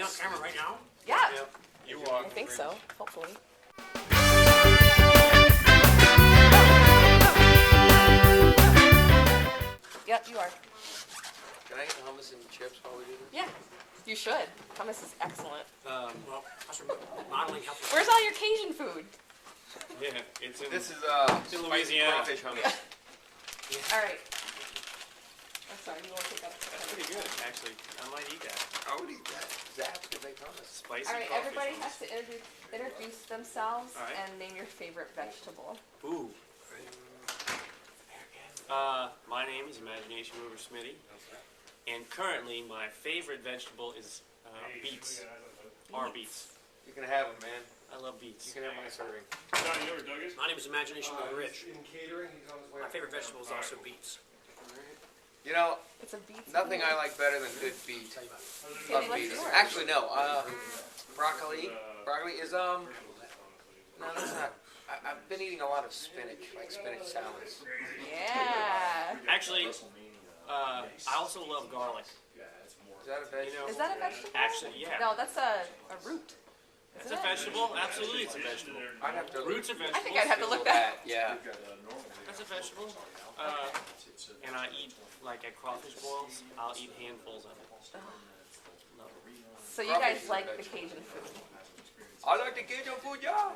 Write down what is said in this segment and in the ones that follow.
on camera right now? Yeah. Yep. You walk. I think so. Hopefully. Yep, you are. Can I eat hummus and chips while we do this? Yeah, you should. Hummus is excellent. Well, that's from modeling help. Where's all your Cajun food? Yeah, it's in. This is in spicy Louisiana. crawfish hummus. All right. I'm sorry, you want to take that? That's pretty good, actually. I might eat that. I would eat that. Zaps could make hummus. Spicy. All right, crawfish everybody hummus. has to introduce themselves All right. and name your favorite vegetable. Ooh. My name is Imagination Mover Smitty, and currently my favorite vegetable is beets. Our beets. You can have them, man. I love You beets. can have my serving. My name is Imagination Mover Rich. In catering, he's on his way. My favorite vegetable is also beets. You know, It's a beets. nothing I like better than good beets. Tell you about it. Love Sandy, what's beets. yours? Actually, no. Broccoli. Broccoli is No, that's not. I've been eating a lot of spinach, like spinach salads. Yeah. Actually, I also love garlic. Is that a vegetable? Is that a vegetable? Actually, yeah. No, that's a root. It's a vegetable. Absolutely, it's a vegetable. I'd have to. Roots are vegetables. I think I'd have to look that. Yeah. That's a vegetable. And I eat, like at crawfish boils, I'll eat handfuls of it. Love it. So you guys like the Cajun food? I like the Cajun food, yeah.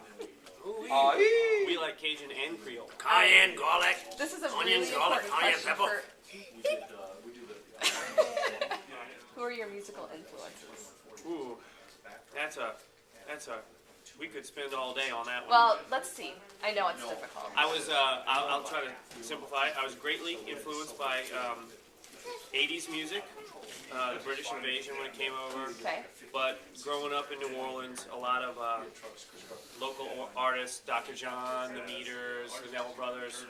We like Cajun and Creole. Cayenne, garlic. This is a Onions, really garlic, important cayenne question pepper. for who are your musical influences? Ooh, that's a, we could spend all day on that one. Well, let's see. I know it's difficult. I was, I'll try to simplify it. I was greatly influenced by 80s music, the British invasion when it came over. Okay. But growing up in New Orleans, a lot of local artists, Dr. John, the Meters, the Neville Brothers.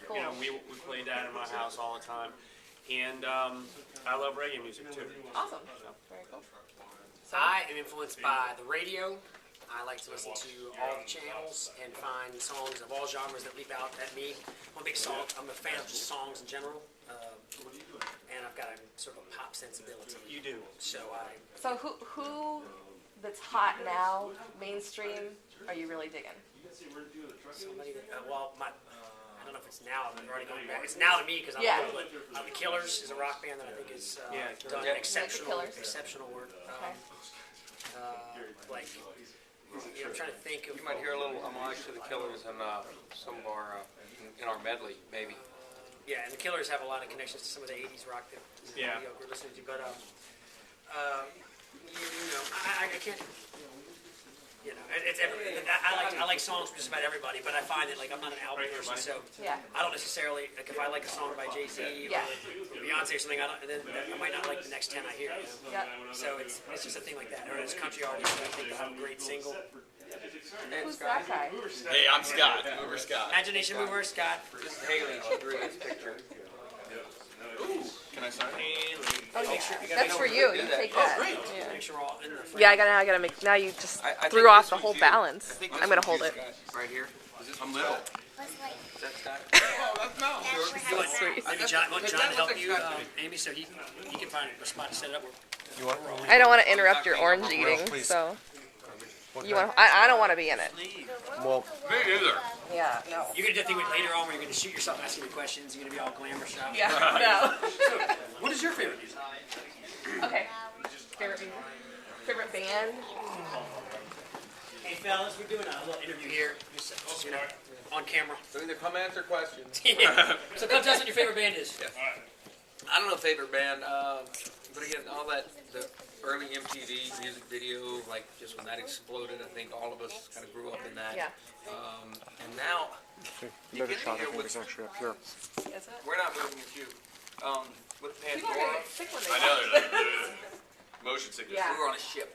Cool. You know, we played that in my house all the time. And I love reggae music too. Awesome. Very cool. So, I am influenced by the radio. I like to listen to all the channels and find songs of all genres that leap out at me. I'm a big song. I'm a fan of just songs in general. And I've got a sort of a pop sensibility. You do. So so who that's hot now, mainstream, are you really digging? somebody that, I don't know if it's now. I'm already going back. It's now to me because I'm Yeah. old, but The Killers is a rock band that I think is done Yeah. exceptional Killers. work. Okay. Like, you know, I'm trying to think of. You might hear a little homage to the Killers in some of our in our medley, maybe. Yeah, and the Killers have a lot of connections to some of the '80s rock that we're listening to. But you know, I can't. You know, it's everything. I like songs from just about everybody, but I find that like I'm not an album person, so Yeah. I don't necessarily like if I like a song by Jay-Z Yeah. or Beyonce or something. Then I might not like the next 10 I hear. You know? Yeah. So it's just a thing like that. Or it's country artists. I think they have a great single. Who's that guy? Hey, I'm Scott. Mover Scott. Imagination Mover, Scott. This is Haley. She drew this picture. Can I sign? Oh, Make sure you gotta that's make for sure- you. You take that. Great. Yeah. Make sure we're all in the frame. Yeah, I gotta make. Now you just I threw think off this the was whole you. balance. I think I'm this gonna was hold you, it. Scott. Right here. I'm little. Is that Scott? Oh, that's no. But Sweet. maybe John, want That John to looks help like you, Scott to me. Amy, so he can find a spot to set it up. I don't want to interrupt your orange eating, so you want. I don't want to be in it. Well, me neither. Yeah. No. You're gonna do that thing with later on where you're gonna shoot yourself asking me questions. You're gonna be all glamour shot. Yeah. No. What is your favorite music? Okay. Favorite music? Favorite band? Hey fellas, we're doing a little interview here, just you know, on camera. So either come answer questions. So come tell us what your favorite band is. I don't know favorite band, but again, all that the early MTV music video, like just when that exploded, I think all of us kind of grew up in that. Yeah. And now you get to hear what's actually up here. Is it? we're not moving at you. With People are Pandora, gonna get sick when they I know there's a motion sickness. Yeah. we were on a ship.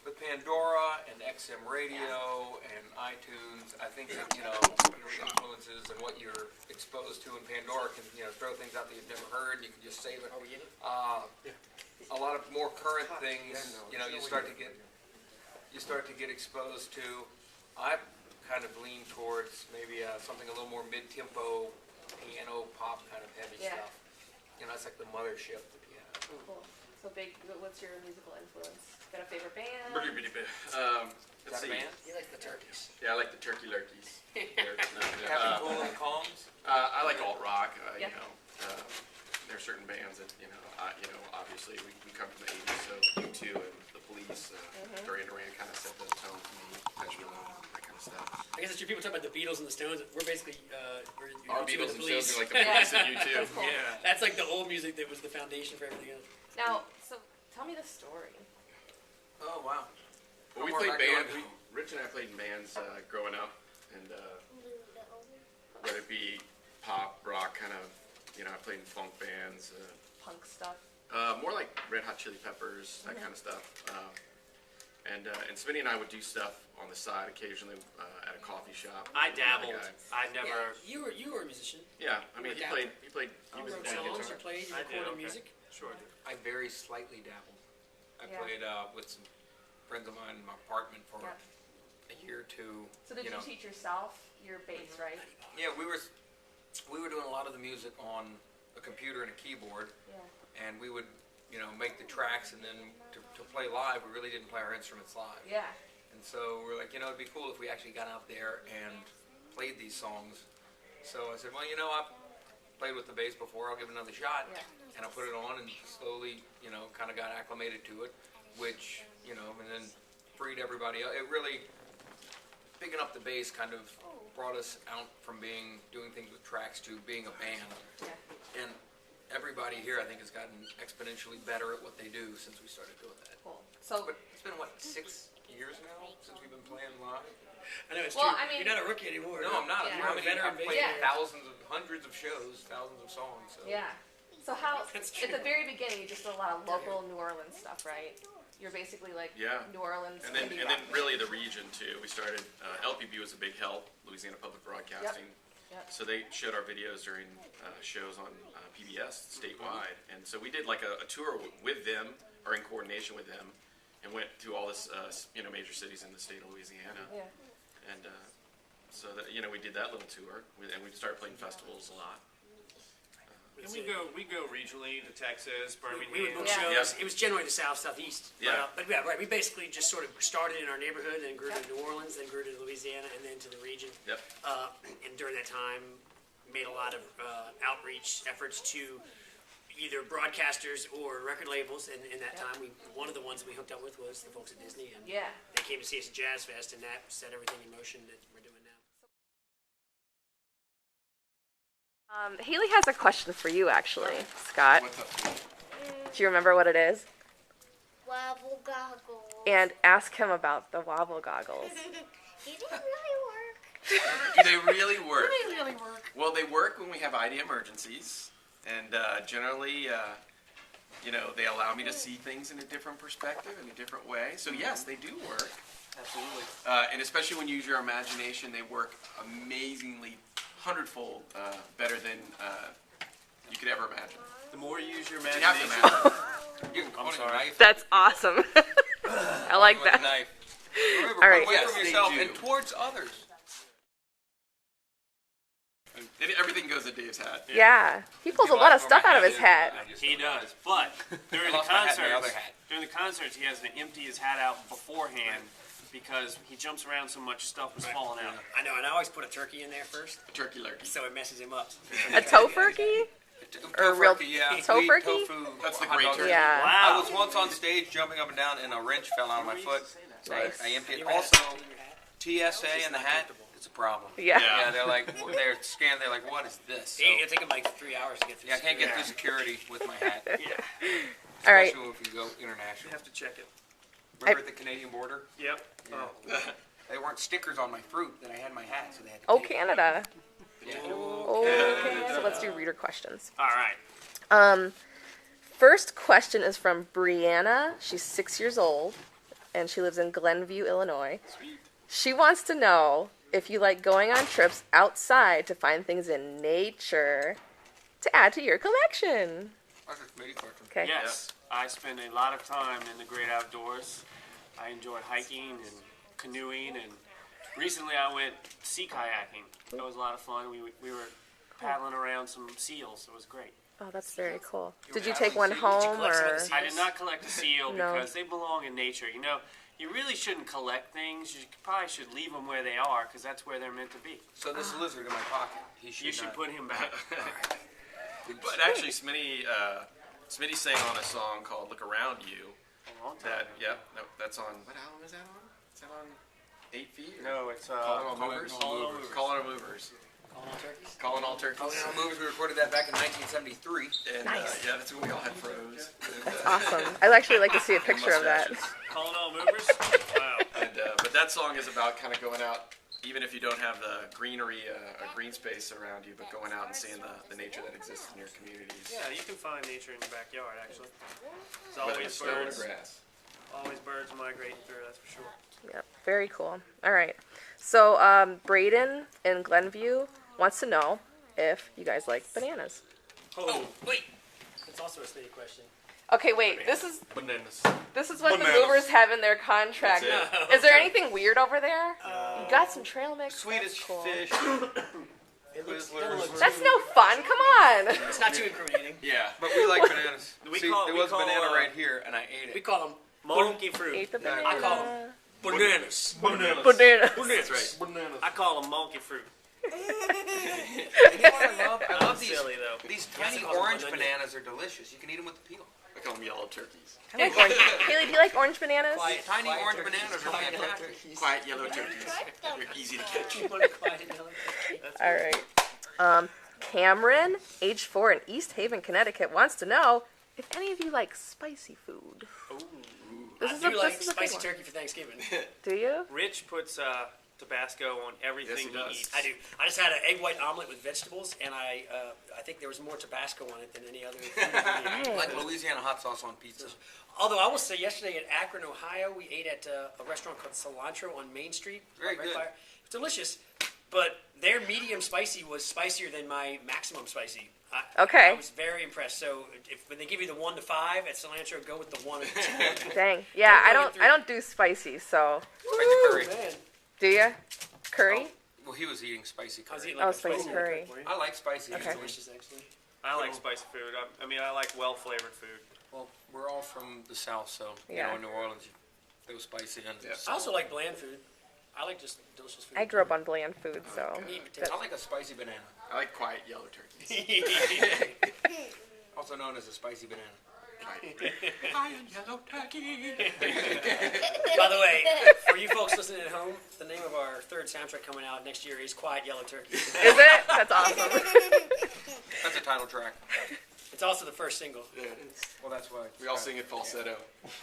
With Pandora and XM Radio and iTunes, I think that, you know, your influences and what you're exposed to in Pandora can, you know, throw things out that you've never heard. You can just save it. A lot of more current things, you know, you start to get exposed to. I kind of lean towards maybe something a little more mid-tempo, piano, pop kind of heavy Yeah. stuff. You know, that's like the mothership, the piano. Cool. So So big. What's your musical influence? Got a favorite band? Is Let's that a see. band? You like the turkeys. Yeah, I like the Turkey Lurkeys. Captain Cool and the Calms? I like alt rock. Yeah. There are certain bands that obviously we come from the '80s, so U2 and the Police, Duran Duran kind of set the tone for me. That kind of stuff. I guess it's true. People talk about the Beatles and the Stones. We're basically we're Our U2 Beatles and and the Stones Police. are like the Police and U2. Cool. Yeah. That's like the old music that was the foundation for everything else. Now, so tell me the story. Oh, wow. Well, we More played background. bands. Rich and I played in bands growing up, and whether it be pop, rock, kind of. I played in funk bands. Punk stuff. More like Red Hot Chili Peppers, that kind of stuff. And Smitty and I would do stuff on the side occasionally at a coffee shop. I with another dabbled. guy. I never. Yeah, you were a musician. Yeah, I mean, You he were played. You was wrote a songs. guitar. You played. You I did, recorded okay. music. Sure. I very slightly dabbled. I Yeah. played with some friends of mine in my apartment for Yeah. a year or two. So did you teach yourself your bass, right? Yeah, we were doing a lot of the music on a computer and a keyboard, Yeah. and we would, make the tracks, and then to play live, we really didn't play our instruments live. Yeah. And so we're like, it'd be cool if we actually got out there and played these songs. So I said, well, I've played with the bass before, I'll give it another shot. Yeah. And I put it on and slowly, kind of got acclimated to it, which, and then freed everybody up. It really, picking up the bass kind of brought us out from doing things with tracks to being a band. Yeah. And everybody here, I think, has gotten exponentially better at what they do since we started doing that. Cool. So But it's been, 6 years now since we've been playing live? I know it's Well, true. I mean- You're not a rookie anymore. No, I'm not. Yeah. I mean, Veteran I've played bass player. hundreds of shows, thousands of songs. So. yeah. So how That's at the true. very beginning you just did a lot of local New Orleans stuff, right? You're basically like Yeah. New Orleans And then indie and then rock. really the region too. We started LPB was a big help, Louisiana Public Broadcasting. Yep. So they showed our videos during shows on PBS statewide, and so we did like a tour with them or in coordination with them, and went to all this major cities in the state of Louisiana, Yeah. and so that we did that little tour, and we started playing festivals a lot. And we go regionally to Texas, Birmingham. We would book Yeah. shows. It was generally the south, southeast. Yeah. But yeah, right. We basically just sort of started in our neighborhood, and grew to New Orleans, then grew to Louisiana, and then to the region. Yep. And during that time, made a lot of outreach efforts to either broadcasters or record labels. And in that time, one of the ones that we hooked up with was the folks at Disney, and Yeah. they came to see us at Jazz Fest, and that set everything in motion that we're doing now. Haley has a question for you, actually, Scott. What's up? Do you remember what it is? Wobble goggles. And ask him about the wobble goggles. He didn't really work. Do they really work? They really work. Well, they work when we have ID emergencies, and generally, they allow me to see things in a different perspective, in a different way. So yes, they do work. Absolutely. And especially when you use your imagination, they work amazingly, hundredfold better than you could ever imagine. The more you use your You have to imagination. imagine. You can I'm point a sorry. knife That's awesome. I like with a that. knife. Remember, All right. away Yes, from they yourself do. and towards others. And everything goes in Dave's hat. Yeah. He pulls a lot of stuff out of his hat. He does, but during the lost my hat and my concerts, other hat. during the concerts, he has to empty his hat out beforehand because he jumps around so much stuff was falling out. I know, and I always put a turkey in there first, Turkey lurkey. so it messes him up. A topherky? Or real Tofurkey, yeah. tofurkey? Sweet tofu. That's the hot great dog. turkey. Yeah. I Wow. was once on stage jumping up and down, and a wrench fell out of my foot. So Nice. I emptied. You ever had Also, something in your hat? TSA and the hat, it's a problem. Yeah. Yeah. Yeah, they're like, they're scanned. They're like, what is this? So, It'll take him like 3 hours to get through. yeah, I can't get security. through security with my hat. Yeah, All right. Especially if you go you international. have to check it. Remember at the Canadian border? Yep. Yeah. Oh. They weren't stickers on my fruit that I had in my hat, so they had to Oh, tape it. Canada. Yeah. Okay. So let's do reader questions. All right. First question is from Brianna. She's 6 years old, and she lives in Glenview, Illinois. Sweet. She wants to know if you like going on trips outside to find things in nature to add to your collection. That's a Smitty question. Okay. Yes, I spend a lot of time in the great outdoors. I enjoy hiking and canoeing, and recently I went sea kayaking. That was a lot of fun. We were paddling around some seals. It was great. Oh, that's very cool. You Did were you take happy one to see- home collect some of or? the seeds? I did not collect a seal No. because they belong in nature. You know, you really shouldn't collect things. You probably should leave them where they are because that's where they're meant to be. So this lizard in my pocket, he should You should not. put him back. But actually, Smitty sang on a song called "Look Around You." A long time. That's on. What album is that on? Is that on 8 Feet? No, it's Calling All Movers. Calling All Movers. Calling All Movers. Calling all turkeys? Calling All Turkeys. Oh, yeah, movies, we recorded that back in 1973. And Nice. yeah, that's when we all had froze. Awesome. I'd actually like to see a picture of that. Calling All Movers. Wow. But that song is about kind of going out, even if you don't have the greenery, a green space around you, but going out and seeing the nature that exists in your communities. Yeah, you can find nature in your backyard. Actually, there's Whether always it's snow or birds. grass. Always birds migrating through. That's for sure. Yep, very cool. All right. So, Braden in Glenview wants to know if you guys like bananas. Oh, wait. It's also a Smitty question. Okay, wait. This is Bananas. what the movers have in their contract. That's Is there anything weird over there? You got some trail mix. Swedish That's cool. fish. It looks, Twizzlers. doesn't look That's too- no fun. Come on. It's not too incriminating. Yeah. But we like bananas. We See, call- there we was a call, banana right here, and I ate We it. call them Monkey fruit. Ate the banana. I call 'em bananas. Banana. That's right. Bananas. I call them monkey fruit. I love these. Silly though. These Yes, tiny I call them orange banana. bananas are delicious. You can eat them with the peel. I call them yellow turkeys. I like orange. Haley, do you like orange bananas? Quiet, Tiny quiet orange turkeys, bananas are quiet yellow fantastic. turkeys. Quiet yellow turkeys. They're easy to catch. Quiet yellow turkeys. All right. Cameron, age 4 in East Haven, Connecticut, wants to know if any of you like spicy food. This is I do like this is a big spicy one. turkey for Thanksgiving. Do you? Rich puts Tabasco on everything Yes, he does. he eats. I do. I just had an egg white omelet with vegetables, and I think there was more Tabasco on it than any other food ingredient. Hey. Like Louisiana hot sauce on pizza. Although I will say, yesterday in Akron, Ohio, we ate at a restaurant called Cilantro on Main Street. Very good. It's delicious, but their medium spicy was spicier than my maximum spicy. Okay. I was very impressed. So when they give you the 1 to 5 at Cilantro, go with the 1 and 2. Dang. Yeah, Don't go I don't do spicy, so Like the curry. Man, do you? Curry? Well, he was eating spicy I was curry. eating like Oh, a spicy curry. for you. I like spicy. It's Okay. delicious, actually. I like spicy food. I mean, I like well-flavored food. Well, we're all from the South, so Yeah. in New Orleans, they was spicy and Yeah. I also like bland food. I like just delicious food. I grew up on bland food, so. Meat and potatoes. I like a spicy banana, I like quiet yellow turkeys. also known as a spicy banana. Quiet yellow turkey. By the way, for you folks listening at home, the name of our third soundtrack coming out next year is Quiet Yellow Turkey. Is it? That's awesome. That's a title track. It's also the first single. Yeah, it is. Well, that's why. We all sing it falsetto.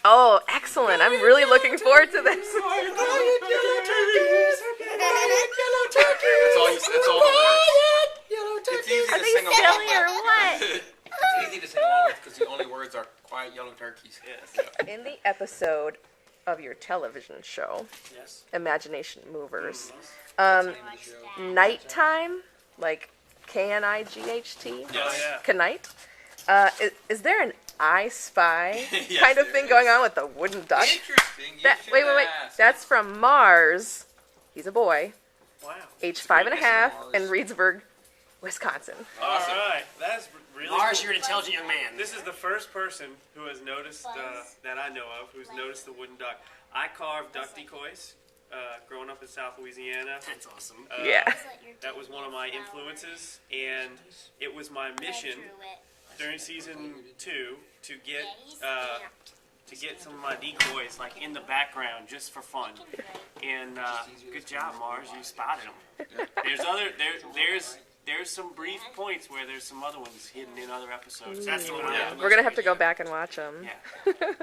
Oh, excellent. I'm really looking forward to this. That's all. That's all the lyrics. It's easy Are to they sing along silly with. or what? It's easy to sing along with because the only words are quiet yellow turkeys. Yes. In the episode of your television show, Yes. Imagination Movers, That's the name of the show. nighttime, like Knight, Yeah. Knight, is there an I Spy Yes, kind of there thing is. going on with the wooden duck? Interesting. You That, should wait. ask. That's from Mars. He's a boy, Wow. age 5.5, Mars. in Reedsburg, Wisconsin. All right. That's really Mars, cool. you're an intelligent young man. This is the first person who has noticed, that I know of, who's noticed the wooden duck. I carved duck decoys growing up in South Louisiana. That's awesome. Yeah. That was one of my influences, and it was my mission during season 2 to get some of my decoys like in the background just for fun. And good job, Mars, you spotted them. There's some brief points where there's some other ones hidden in other episodes. That's the one. Yeah. We're gonna have to go back and watch them. Yeah.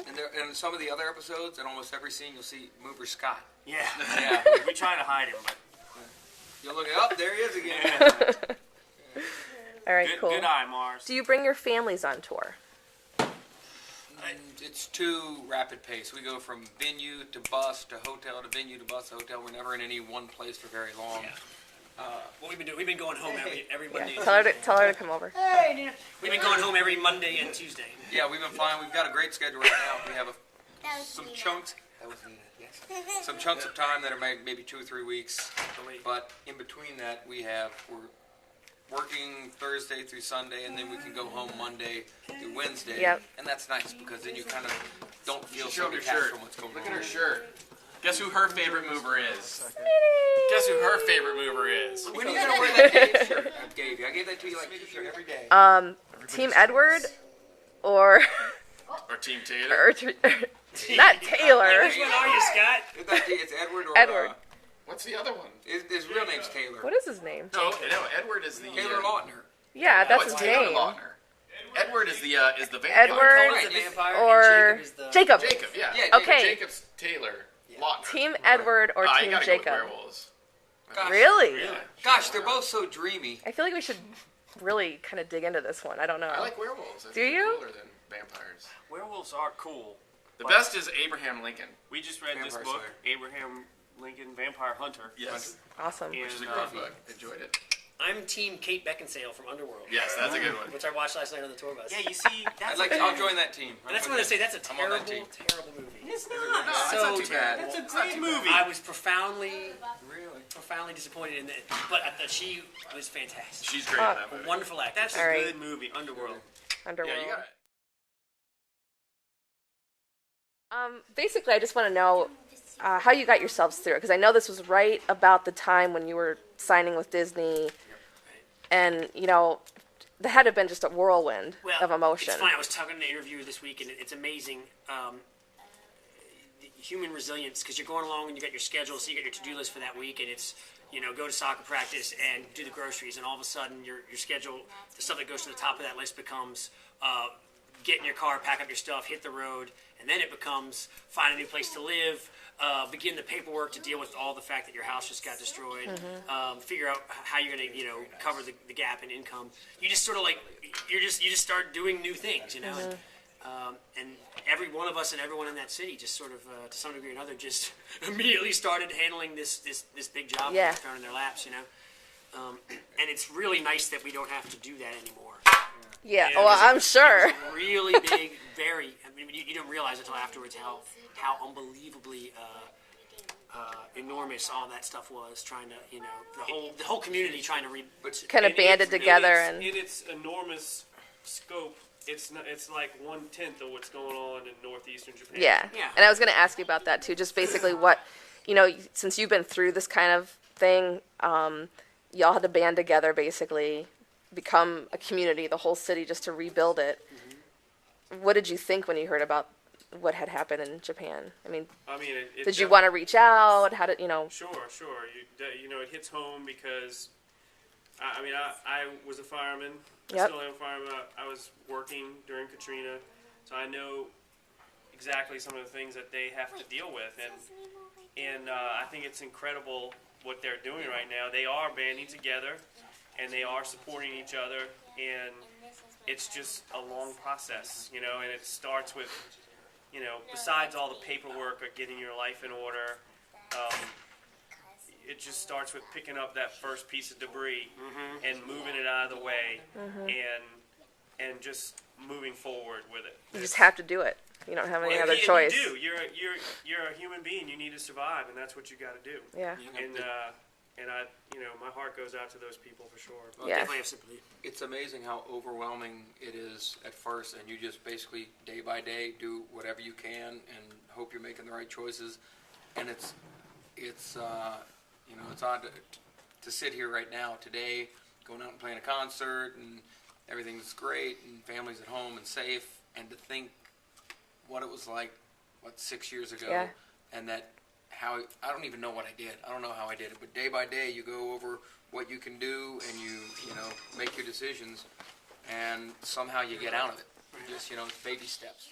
And in some of the other episodes, in almost every scene, you'll see Mover Scott. Yeah. Yeah. We try to hide him, but You'll look up, there he is again. All right, good, cool. good eye, Mars. Do you bring your families on tour? It's too rapid pace. We go from venue to bus to hotel to venue to bus to hotel. We're never in any one place for very long. What we've been doing, we've been going home every Monday. Yeah. and Tell her to come over. Tuesday. We've been going home every Monday and Tuesday. Yeah, we've been flying. We've got a great schedule right now. We have some chunks. That was Nina. Yes. Some chunks of time that are maybe 2 or 3 weeks. But in between that, we're working Thursday through Sunday, and then we can go home Monday through Wednesday. Yep. And that's nice because then you kind of don't feel Show so her detached shirt. from what's going Look on. at her shirt. Guess who her favorite mover is? Guess who her favorite mover is? When are you gonna wear that Dave shirt I gave you? I gave that to you like t-shirt every day. Team Edward or Or Team Taylor? not Taylor. Which one are you, Scott? It's Edward or Edward. What's the other one? His real name's Taylor. What is his name? No, Edward is the Taylor Lautner. Yeah, that's it's his Taylor name. Lautner. Edward is the vampire. Edward Colin's the vampire, or and Jacob is the... Jacob. Jacob, yeah. Yeah, Okay. Jacob's Taylor. Lautner. Team Edward or you Team gotta Jacob? go with werewolves. Gosh, Really? Yeah. Gosh, they're both so dreamy. I feel like we should really kind of dig into this one. I don't know. I like werewolves. I think Do they're you? Cooler than vampires. Werewolves are cool. The best is Abraham Lincoln. We just read this Vampire book, Slayer. Abraham Lincoln, Vampire Hunter. Yes. Awesome. And, Which is a great book. Enjoyed it. I'm Team Kate Beckinsale from Underworld. Yes, that's a good one. Which I watched last night on the tour bus. Yeah, you see, that's I'll join that team. And that's what I say. That's a I'm on that terrible, team. terrible movie. It's not. No, it's So not too bad. terrible. It's a great movie. I was profoundly Really? disappointed in it, but I thought she was fantastic. She's great in that movie. Wonderful actor. That's All a right. good movie, Underworld. Underworld. Yeah, you got it. Basically, I just want to know how you got yourselves through it, because I know this was right about the time when you were signing with Disney, and that had to have been just a whirlwind of emotion. It's funny. I was talking to an interviewer this week, and it's amazing. The human resilience, because you're going along and you got your schedule, so you got your to-do list for that week, and it's go to soccer practice and do the groceries, and all of a sudden your schedule, the stuff that goes to the top of that list becomes get in your car, pack up your stuff, hit the road, and then it becomes find a new place to live, begin the paperwork to deal with all the fact that your house just got destroyed, figure out how you're going to cover the gap in income. You just sort of you just start doing new things, and every one of us and everyone in that city just sort of to some degree or another just immediately started handling this big job Yeah. thrown in their laps, and it's really nice that we don't have to do that anymore. Yeah, Yeah, well, it was- I'm sure. It was really big, very. I mean, you don't realize until afterwards how unbelievably enormous all that stuff was. Trying to, the whole community trying to Kind of And banded it's- together and and in its enormous scope, it's like 1/10 of what's going on in northeastern Japan. yeah. Yeah. And I was going to ask you about that too. Just basically what, since you've been through this kind of thing, y'all had to band together, basically, become a community, the whole city, just to rebuild it. What did you think when you heard about what had happened in Japan? I mean, it did you want to reach out? How did Sure. It hits home because, I was a fireman. Yep. I still am a fireman. I was working during Katrina, so I know exactly some of the things that they have to deal with, and I think it's incredible what they're doing right now. They are banding together, and they are supporting each other, and it's just a long process, and it starts with, besides all the paperwork of getting your life in order, it just starts with picking up that first piece of debris and moving it out of the way, and just moving forward with it. you just have to do it? You don't have any And other you choice. do. You're a human being. You need to survive, and that's what you got to do. Yeah. And I, my heart goes out to those people for sure. Well, Yeah. definitely have sympathy. It's amazing how overwhelming it is at first, and you just basically day by day do whatever you can and hope you're making the right choices. And it's odd to sit here right now today, going out and playing a concert, and everything's great, and family's at home and safe, and to think what it was like, 6 years ago, Yeah. and that how I don't even know what I did. I don't know how I did it, but day by day you go over what you can do, and you make your decisions, and somehow you get out of it. Just it's baby steps.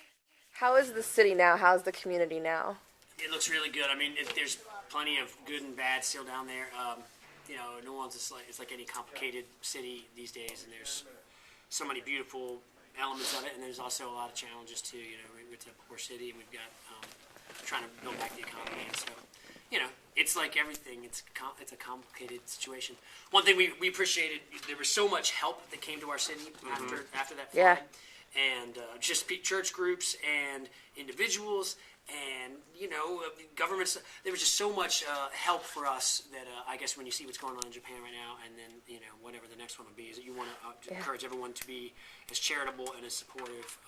How is the city now? How's the community now? It looks really good. I mean, there's plenty of good and bad still down there. New Orleans is like any complicated city these days, and there's so many beautiful elements of it, and there's also a lot of challenges too. It's a poor city, and we've got trying to build back the economy, and so it's like everything. It's a complicated situation. One thing we appreciated, there was so much help that came to our city after that flood. Yeah. and just church groups and individuals and governments. There was just so much help for us that I guess when you see what's going on in Japan right now, and then whatever the next one will be, is that you want to encourage everyone to be as charitable and as supportive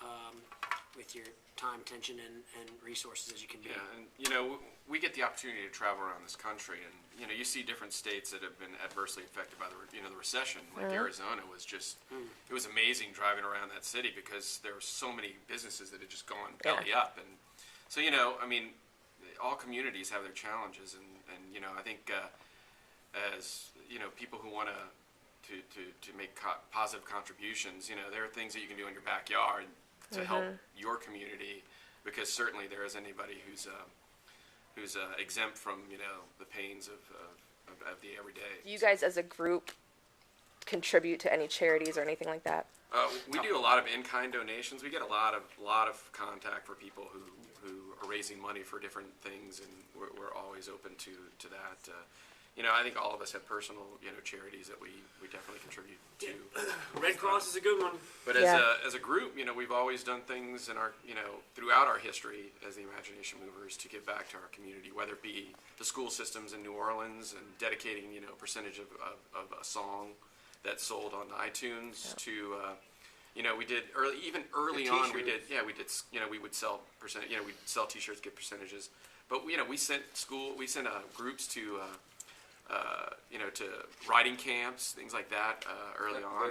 with your time, attention, and resources as you can be. Yeah, and we get the opportunity to travel around this country, and you see different states that have been adversely affected by the recession. Like Arizona was just, it was amazing driving around that city because there were so many businesses that had just gone belly up, and so all communities have their challenges, and I think as people who want to make positive contributions, there are things that you can do in your backyard to help your community, because certainly there isn't anybody who's exempt from the pains of the everyday. Do you guys as a group contribute to any charities or anything like that? We do a lot of in-kind donations. We get a lot of contact for people who are raising money for different things, and we're always open to that. I think all of us have personal charities that we definitely contribute to. Red Cross is a good one. But as a group, we've always done things in our throughout our history as the Imagination Movers to give back to our community, whether it be the school systems in New Orleans and dedicating a percentage of a song that's sold on iTunes to we did early on we did we would sell we'd sell T-shirts, get percentages, but we sent groups to to writing camps, things like that early on.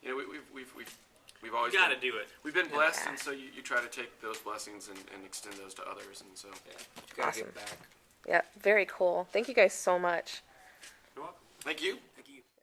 And, we've always got to do it. We've been blessed, and so you try to take those blessings and extend those to others, and so You gotta Awesome. give back. Yeah, very cool. Thank you guys so much. You're welcome. thank you.